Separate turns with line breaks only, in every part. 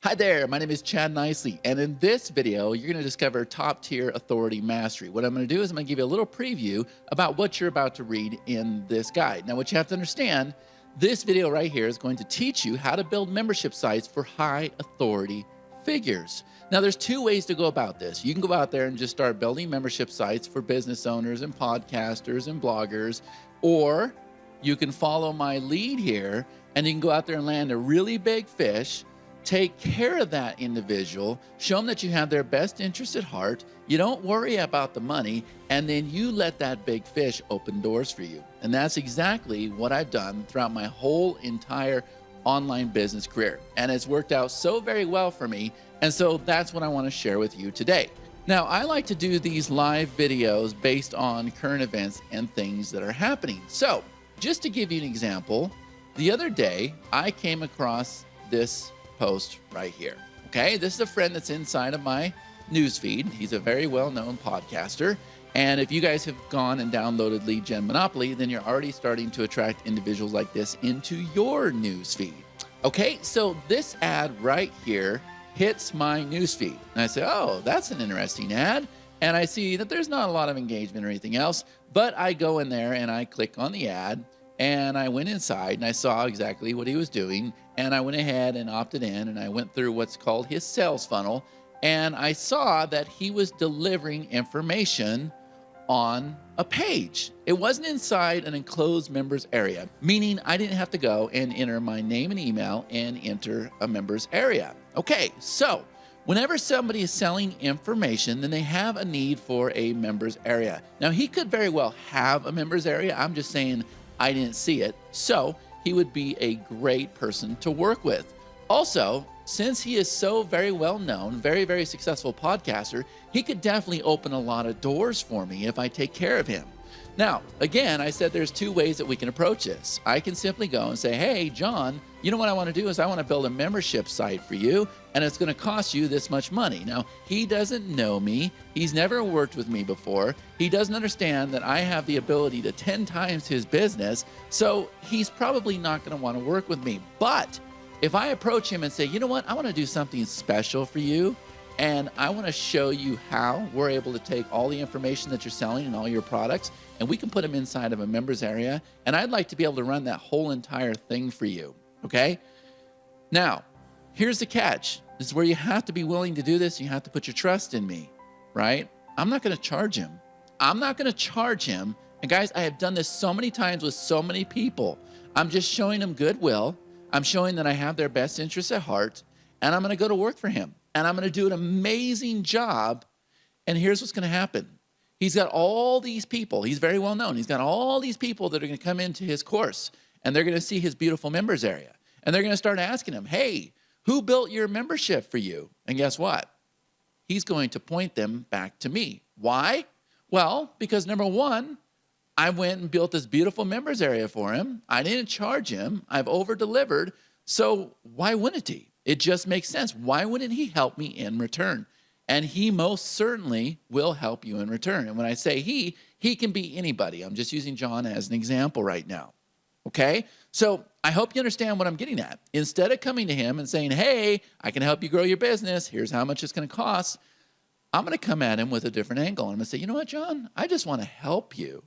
Hi there, my name is Chad Nicely, and in this video, you're going to discover top-tier authority mastery. What I'm going to do is I'm going to give you a little preview about what you're about to read in this guide. Now, what you have to understand, this video right here is going to teach you how to build membership sites for high authority figures. Now, there's two ways to go about this. You can go out there and just start building membership sites for business owners and podcasters and bloggers, or you can follow my lead here and you can go out there and land a really big fish. Take care of that individual, show them that you have their best interest at heart, you don't worry about the money, and then you let that big fish open doors for you. And that's exactly what I've done throughout my whole entire online business career. And it's worked out so very well for me. And so that's what I want to share with you today. Now, I like to do these live videos based on current events and things that are happening. So just to give you an example, the other day I came across this post right here. Okay, this is a friend that's inside of my newsfeed. He's a very well-known podcaster. And if you guys have gone and downloaded Lead Gen Monopoly, then you're already starting to attract individuals like this into your newsfeed. Okay, so this ad right here hits my newsfeed. And I say, oh, that's an interesting ad. And I see that there's not a lot of engagement or anything else, but I go in there and I click on the ad. And I went inside and I saw exactly what he was doing. And I went ahead and opted in and I went through what's called his sales funnel. And I saw that he was delivering information on a page. It wasn't inside an enclosed members area, meaning I didn't have to go and enter my name and email and enter a members area. Okay, so whenever somebody is selling information, then they have a need for a members area. Now, he could very well have a members area. I'm just saying I didn't see it, so he would be a great person to work with. Also, since he is so very well known, very, very successful podcaster, he could definitely open a lot of doors for me if I take care of him. Now, again, I said there's two ways that we can approach this. I can simply go and say, hey, John, you know what I want to do is I want to build a membership site for you, and it's going to cost you this much money. Now, he doesn't know me. He's never worked with me before. He doesn't understand that I have the ability to 10 times his business, so he's probably not going to want to work with me. But if I approach him and say, you know what, I want to do something special for you, and I want to show you how we're able to take all the information that you're selling and all your products, and we can put them inside of a members area, and I'd like to be able to run that whole entire thing for you, okay? Now, here's the catch. This is where you have to be willing to do this. You have to put your trust in me, right? I'm not going to charge him. I'm not going to charge him. And guys, I have done this so many times with so many people. I'm just showing them goodwill. I'm showing that I have their best interests at heart, and I'm going to go to work for him. And I'm going to do an amazing job. And here's what's going to happen. He's got all these people. He's very well known. He's got all these people that are going to come into his course, and they're going to see his beautiful members area. And they're going to start asking him, hey, who built your membership for you? And guess what? He's going to point them back to me. Why? Well, because number one, I went and built this beautiful members area for him. I didn't charge him. I've over-delivered. So why wouldn't he? It just makes sense. Why wouldn't he help me in return? And he most certainly will help you in return. And when I say he can be anybody. I'm just using John as an example right now. Okay? So I hope you understand what I'm getting at. Instead of coming to him and saying, hey, I can help you grow your business. Here's how much it's going to cost. I'm going to come at him with a different angle. I'm going to say, you know what, John? I just want to help you.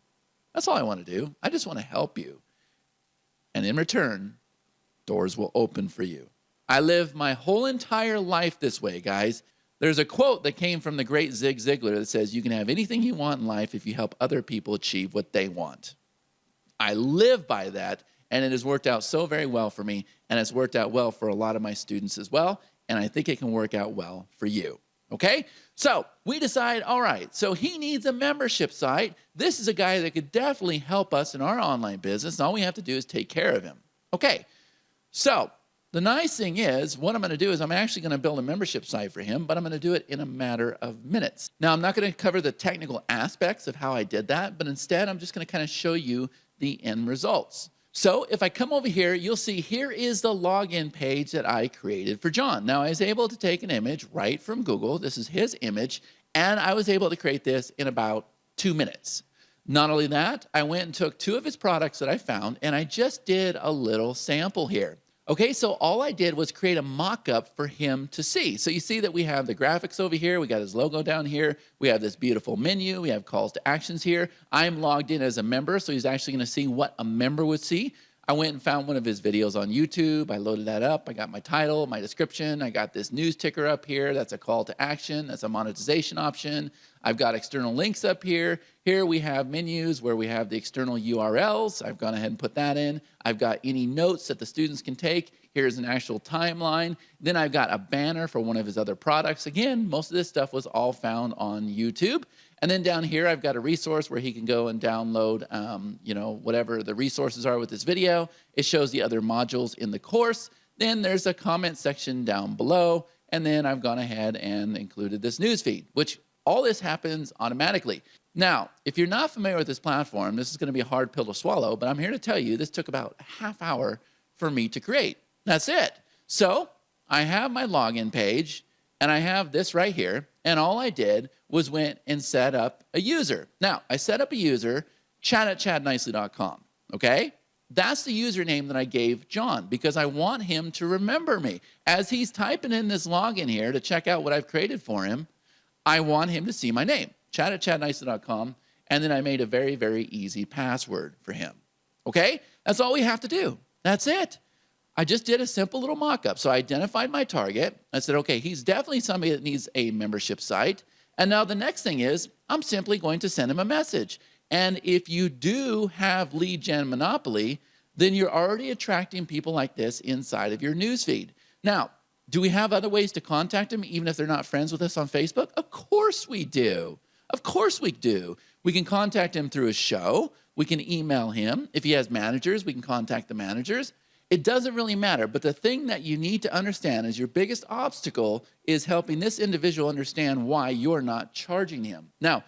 That's all I want to do. I just want to help you. And in return, doors will open for you. I live my whole entire life this way, guys. There's a quote that came from the great Zig Ziglar that says, you can have anything you want in life if you help other people achieve what they want. I live by that, and it has worked out so very well for me, and it's worked out well for a lot of my students as well, and I think it can work out well for you. Okay? So we decide, all right, so he needs a membership site. This is a guy that could definitely help us in our online business, and all we have to do is take care of him. Okay, so the nice thing is, what I'm going to do is I'm actually going to build a membership site for him, but I'm going to do it in a matter of minutes. Now, I'm not going to cover the technical aspects of how I did that, but instead I'm just going to kind of show you the end results. So if I come over here, you'll see here is the login page that I created for John. Now, I was able to take an image right from Google. This is his image, and I was able to create this in about 2 minutes. Not only that, I went and took 2 of his products that I found, and I just did a little sample here. Okay, so all I did was create a mock-up for him to see. So you see that we have the graphics over here, we got his logo down here, we have this beautiful menu, we have calls to actions here. I'm logged in as a member, so he's actually gonna see what a member would see. I went and found one of his videos on YouTube. I loaded that up. I got my title, my description. I got this news ticker up here. That's a call to action. That's a monetization option. I've got external links up here. Here we have menus where we have the external URLs. I've gone ahead and put that in. I've got any notes that the students can take. Here's an actual timeline. Then I've got a banner for one of his other products. Again, most of this stuff was all found on YouTube. And then down here, I've got a resource where he can go and download, whatever the resources are with this video. It shows the other modules in the course. Then there's a comment section down below. And then I've gone ahead and included this news feed, which all this happens automatically. Now, if you're not familiar with this platform, this is going to be a hard pill to swallow, but I'm here to tell you this took about a half hour for me to create. That's it. So I have my login page, and I have this right here, and all I did was went and set up a user. Now, I set up a user, chat@chadnicely.com, okay? That's the username that I gave John because I want him to remember me. As he's typing in this login here to check out what I've created for him, I want him to see my name, chat@chadnicely.com, and then I made a very, very easy password for him, okay? That's all we have to do. That's it. I just did a simple little mock-up. So I identified my target. I said, okay, he's definitely somebody that needs a membership site. And now the next thing is I'm simply going to send him a message. And if you do have lead gen monopoly, then you're already attracting people like this inside of your newsfeed. Now, do we have other ways to contact them even if they're not friends with us on Facebook? Of course we do. Of course we do. We can contact him through a show. We can email him. If he has managers, we can contact the managers. It doesn't really matter, but the thing that you need to understand is your biggest obstacle is helping this individual understand why you're not charging him. Now,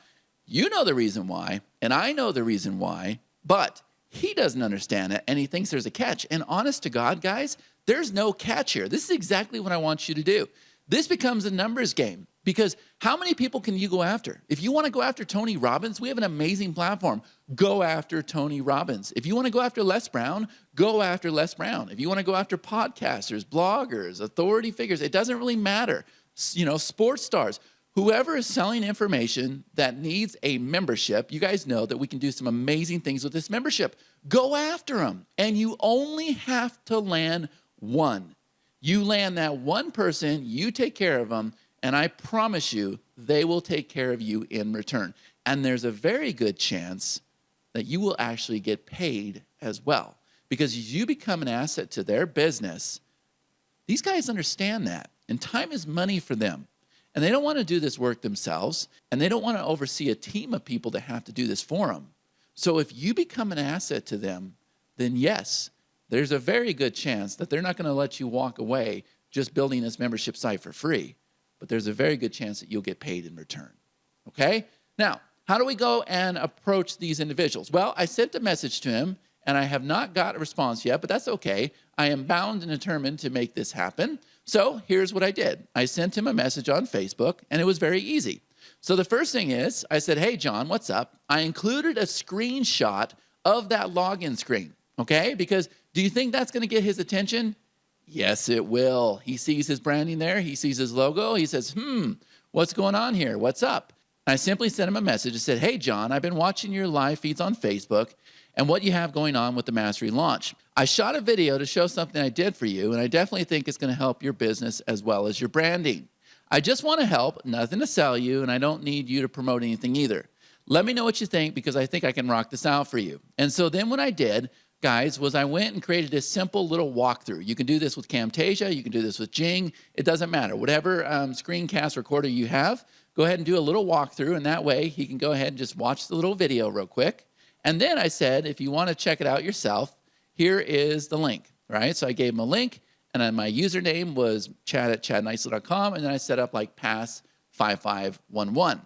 you know the reason why, and I know the reason why, but he doesn't understand it, and he thinks there's a catch. And honest to God, guys, there's no catch here. This is exactly what I want you to do. This becomes a numbers game because how many people can you go after? If you want to go after Tony Robbins, we have an amazing platform. Go after Tony Robbins. If you want to go after Les Brown, go after Les Brown. If you want to go after podcasters, bloggers, authority figures, it doesn't really matter. Sports stars, whoever is selling information that needs a membership, you guys know that we can do some amazing things with this membership. Go after them. And you only have to land one. You land that one person, you take care of them, and I promise you, they will take care of you in return. And there's a very good chance that you will actually get paid as well. Because as you become an asset to their business, these guys understand that. And time is money for them. And they don't want to do this work themselves. And they don't want to oversee a team of people that have to do this for them. So if you become an asset to them, then yes, there's a very good chance that they're not going to let you walk away just building this membership site for free. But there's a very good chance that you'll get paid in return. Okay? Now, how do we go and approach these individuals? Well, I sent a message to him, and I have not got a response yet, but that's okay. I am bound and determined to make this happen. So here's what I did. I sent him a message on Facebook, and it was very easy. So the first thing is, I said, hey, John, what's up? I included a screenshot of that login screen, okay? Because do you think that's going to get his attention? Yes, it will. He sees his branding there. He sees his logo. He says, what's going on here? What's up? And I simply sent him a message and said, hey, John, I've been watching your live feeds on Facebook and what you have going on with the Mastery launch. I shot a video to show something I did for you, and I definitely think it's going to help your business as well as your branding. I just want to help, nothing to sell you, and I don't need you to promote anything either. Let me know what you think because I think I can rock this out for you. And so then what I did, guys, was I went and created this simple little walkthrough. You can do this with Camtasia. You can do this with Jing. It doesn't matter. Whatever screencast recorder you have, go ahead and do a little walkthrough, and that way he can go ahead and just watch the little video real quick. And then I said, if you want to check it out yourself, here is the link, right? So I gave him a link, and then my username was chad@chadnicely.com, and then I set up like pass5511,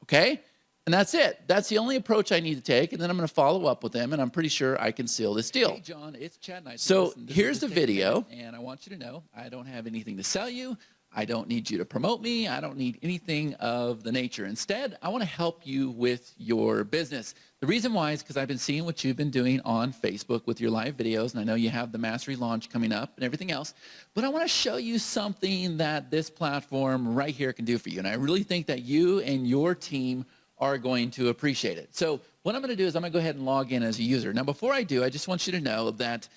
okay? And that's it. That's the only approach I need to take, and then I'm going to follow up with them, and I'm pretty sure I can seal this deal.
Hey, John, it's Chad Nicely.
So
Listen,
here's the video.
And I want you to know I don't have anything to sell you.
I don't need you to promote me. I don't need anything of the nature. Instead, I want to help you with your business. The reason why is because I've been seeing what you've been doing on Facebook with your live videos, and I know you have the Mastery launch coming up and everything else, but I want to show you something that this platform right here can do for you. And I really think that you and your team are going to appreciate it. So what I'm going to do is I'm going to go ahead and log in as a user. Now, before I do, I just want you to know that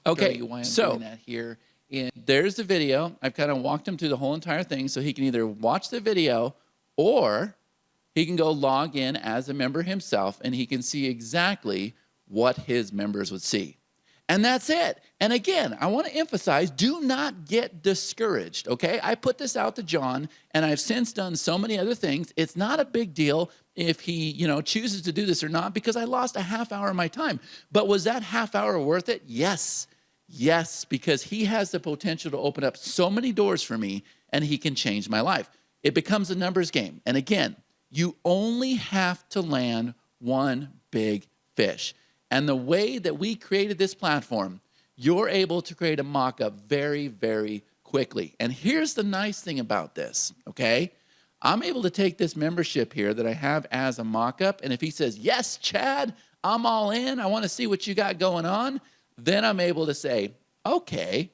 okay, why I'm doing that here. And there's the video. I've kind of walked him through the whole entire thing, so he can either watch the video or he can go log in as a member himself, and he can see exactly what his members would see. And that's it. And again, I want to emphasize, do not get discouraged, okay? I put this out to John, and I've since done so many other things. It's not a big deal if he, chooses to do this or not, because I lost a half hour of my time. But was that half hour worth it? Yes. Yes, because he has the potential to open up so many doors for me, and he can change my life. It becomes a numbers game. And again, you only have to land one big fish. And the way that we created this platform, you're able to create a mock-up very, very quickly. And here's the nice thing about this, okay? I'm able to take this membership here that I have as a mock-up, and if he says, yes, Chad, I'm all in, I want to see what you got going on, then I'm able to say, okay,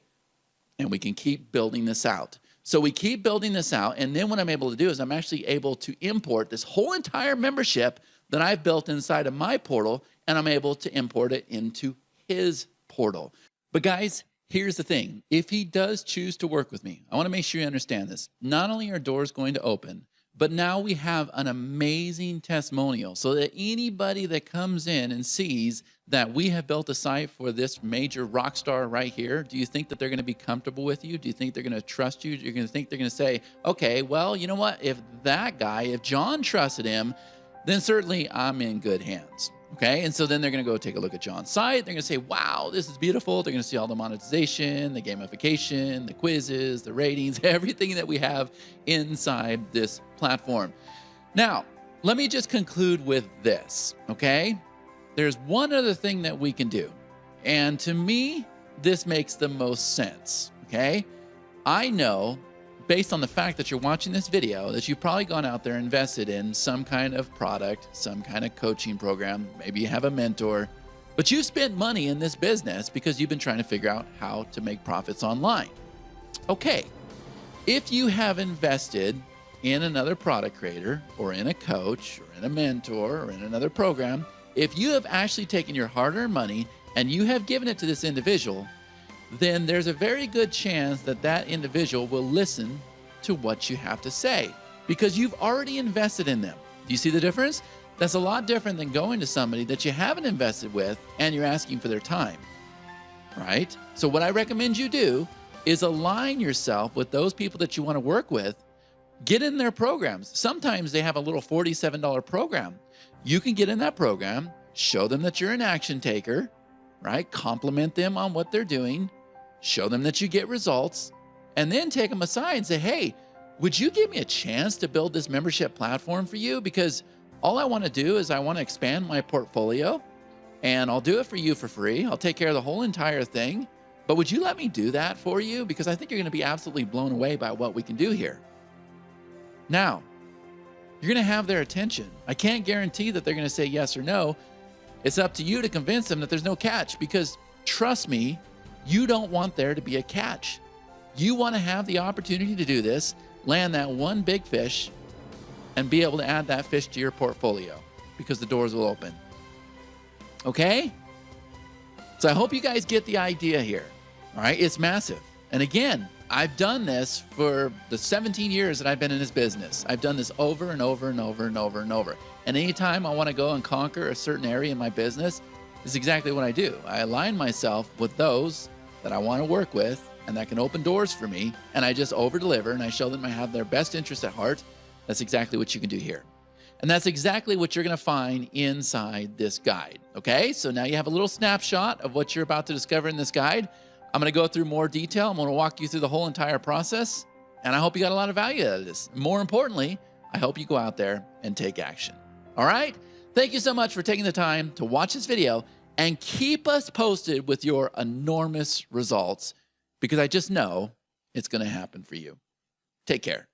and we can keep building this out. So we keep building this out, and then what I'm able to do is I'm actually able to import this whole entire membership that I've built inside of my portal, and I'm able to import it into his portal. But guys, here's the thing. If he does choose to work with me, I want to make sure you understand this. Not only are doors going to open, but now we have an amazing testimonial so that anybody that comes in and sees that we have built a site for this major rock star right here, do you think that they're going to be comfortable with you? Do you think they're going to trust you? You're going to think they're going to say, okay, well, you know what? If that guy, if John trusted him, then certainly I'm in good hands. Okay, and so then they're going to go take a look at John's site. They're going to say, wow, this is beautiful. They're going to see all the monetization, the gamification, the quizzes, the ratings, everything that we have inside this platform. Now, let me just conclude with this, okay? There's one other thing that we can do. And to me, this makes the most sense, okay? I know, based on the fact that you're watching this video, that you've probably gone out there and invested in some kind of product, some kind of coaching program, maybe you have a mentor, but you spent money in this business because you've been trying to figure out how to make profits online. Okay, if you have invested in another product creator or in a coach or in a mentor or in another program, if you have actually taken your hard-earned money and you have given it to this individual, then there's a very good chance that that individual will listen to what you have to say because you've already invested in them. Do you see the difference? That's a lot different than going to somebody that you haven't invested with and you're asking for their time, right? So what I recommend you do is align yourself with those people that you want to work with. Get in their programs. Sometimes they have a little $47 program. You can get in that program, show them that you're an action taker, right? Compliment them on what they're doing. Show them that you get results, and then take them aside and say, hey, would you give me a chance to build this membership platform for you? Because all I want to do is I want to expand my portfolio, and I'll do it for you for free. I'll take care of the whole entire thing. But would you let me do that for you? Because I think you're going to be absolutely blown away by what we can do here. Now, you're going to have their attention. I can't guarantee that they're going to say yes or no. It's up to you to convince them that there's no catch, because trust me, you don't want there to be a catch. You want to have the opportunity to do this, land that one big fish, and be able to add that fish to your portfolio because the doors will open. Okay? So I hope you guys get the idea here. All right? It's massive. And again, I've done this for the 17 years that I've been in this business. I've done this over and over and over and over and over. And anytime I want to go and conquer a certain area in my business, this is exactly what I do. I align myself with those that I want to work with and that can open doors for me, and I just over-deliver and I show them I have their best interest at heart. That's exactly what you can do here. And that's exactly what you're going to find inside this guide, okay? So now you have a little snapshot of what you're about to discover in this guide. I'm going to go through more detail. I'm going to walk you through the whole entire process, and I hope you got a lot of value out of this. More importantly, I hope you go out there and take action. All right? Thank you so much for taking the time to watch this video, and keep us posted with your enormous results, because I just know it's going to happen for you. Take care.